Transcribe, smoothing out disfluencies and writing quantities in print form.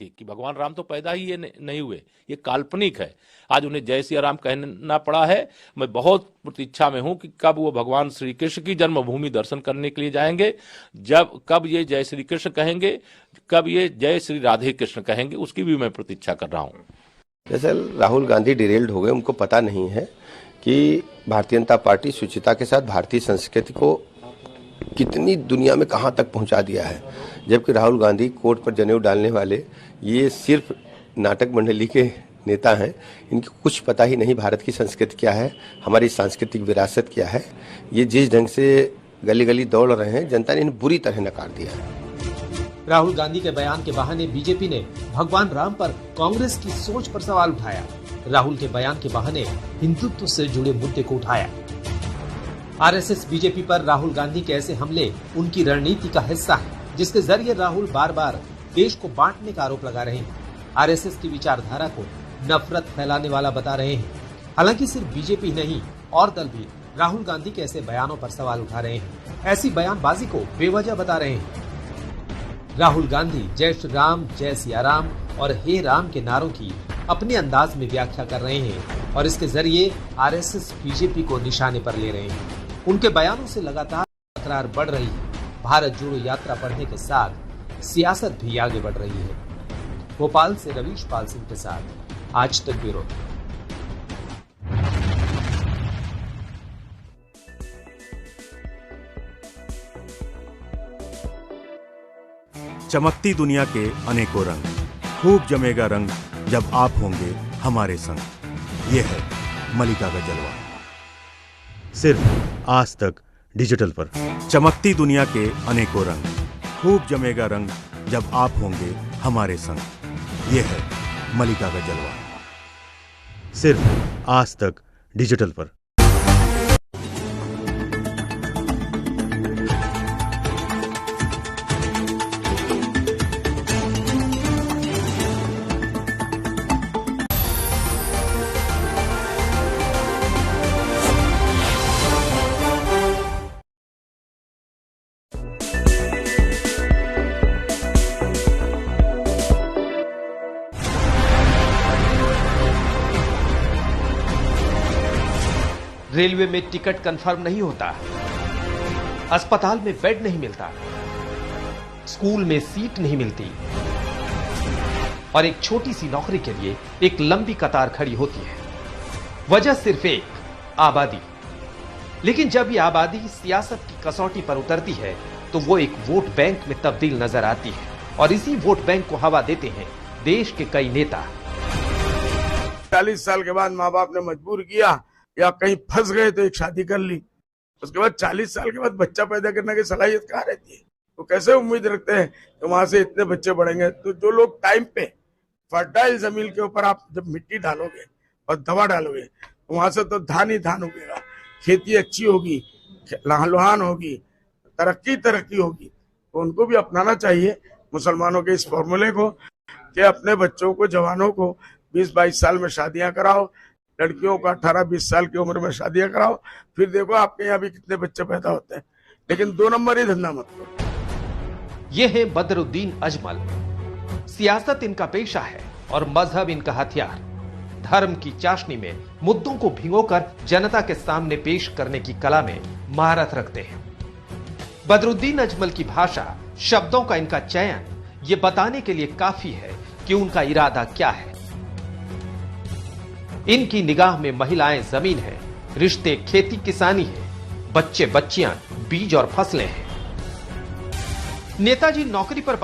थी कि भगवान राम तो पैदा ही ये नहीं हुए, ये काल्पनिक है। आज उन्हें जय सिया राम कहना पड़ा है। मैं बहुत प्रतीक्षा में हूं कि कब वो भगवान श्री कृष्ण की जन्मभूमि दर्शन करने के लिए जाएंगे, कब ये जय श्री कृष्ण कहेंगे, कब ये जय श्री राधे कृष्ण कहेंगे, उसकी भी मैं प्रतीक्षा कर रहा हूं। दरअसल राहुल गांधी डिरेल्ड हो गए, उनको पता नहीं है कि भारतीय जनता पार्टी शुचिता के साथ भारतीय संस्कृति को कितनी दुनिया में कहां तक पहुंचा दिया है। जबकि राहुल गांधी कोर्ट पर जनेऊ डालने वाले ये सिर्फ नाटक मंडली के नेता हैं, इनको कुछ पता ही नहीं भारत की संस्कृति क्या है, हमारी सांस्कृतिक विरासत क्या है। ये जिस ढंग से गली गली दौड़ रहे हैं, जनता ने इन्हें बुरी तरह नकार दिया है। राहुल गांधी के बयान के बहाने बीजेपी ने भगवान राम पर कांग्रेस की सोच पर सवाल उठाया। राहुल के बयान के बहाने हिंदुत्व से जुड़े मुद्दे को उठाया। आरएसएस बीजेपी पर राहुल गांधी के ऐसे हमले उनकी रणनीति का हिस्सा है, जिसके जरिए राहुल बार बार देश को बांटने का आरोप लगा रहे हैं। आरएसएस की विचारधारा को नफरत फैलाने वाला बता रहे हैं। हालांकि सिर्फ बीजेपी नहीं, और दल भी राहुल गांधी के ऐसे बयानों पर सवाल उठा रहे हैं, ऐसी बयानबाजी को बेवजह बता रहे हैं। राहुल गांधी जय श्री राम, जय सिया राम और हे राम के नारों की अपने अंदाज में व्याख्या कर रहे हैं और इसके जरिए आरएसएस बीजेपी को निशाने पर ले रहे हैं। उनके बयानों से लगातार तकरार बढ़ रही है। भारत जोड़ो यात्रा बढ़ने के साथ सियासत भी आगे बढ़ रही है। भोपाल से रवीश पाल सिंह के साथ आज तक ब्यूरो। चमकती दुनिया के अनेकों रंग, खूब जमेगा रंग जब आप होंगे हमारे संग। ये है मलिका का जलवा, सिर्फ आज तक डिजिटल पर। चमकती दुनिया के अनेकों रंग, खूब जमेगा रंग जब आप होंगे हमारे संग। ये है मलिका का जलवा, सिर्फ आज तक डिजिटल पर। रेलवे में टिकट कंफर्म नहीं होता, अस्पताल में बेड नहीं मिलता, स्कूल में सीट नहीं मिलती और एक छोटी सी नौकरी के लिए एक लंबी कतार खड़ी होती है। वजह सिर्फ एक, आबादी। लेकिन जब ये आबादी सियासत की कसौटी पर उतरती है तो वो एक वोट बैंक में तब्दील नजर आती है और इसी वोट बैंक को हवा देते हैं देश के कई नेता। 40 साल के बाद माँ बाप ने मजबूर किया या कहीं फंस गए तो एक शादी कर ली, उसके बाद 40 साल के बाद बच्चा पैदा करने की सलाहियत कहाँ रहती है? तो कैसे उम्मीद रखते हैं कि वहां से इतने बच्चे बढ़ेंगे? तो जो लोग टाइम पे फर्टाइल जमीन के ऊपर आप जब मिट्टी डालोगे और दवा डालोगे तो वहां से तो धान ही धान उगेगा, खेती अच्छी होगी, लहान होगी, तरक्की होगी। तो उनको भी अपनाना चाहिए मुसलमानों के इस फॉर्मूले को कि अपने बच्चों को, जवानों को 20-22 साल में शादियां कराओ, लड़कियों का 18-20 साल की उम्र में शादियां कराओ, फिर देखो आपके यहाँ भी कितने बच्चे पैदा होते हैं। लेकिन 2 नंबर ही धंधा मत करो। ये है बदरुद्दीन अजमल। सियासत इनका पेशा है और मजहब इनका हथियार। धर्म की चाशनी में मुद्दों को भिगोकर जनता के सामने पेश करने की कला में महारत रखते हैं। बदरुद्दीन अजमल की भाषा, शब्दों का इनका चयन ये बताने के लिए काफी है कि उनका इरादा क्या है। इनकी निगाह में महिलाएं जमीन है, रिश्ते खेती किसानी है, बच्चे बच्चियां बीज और फसलें हैं। नेताजी नौकरी पर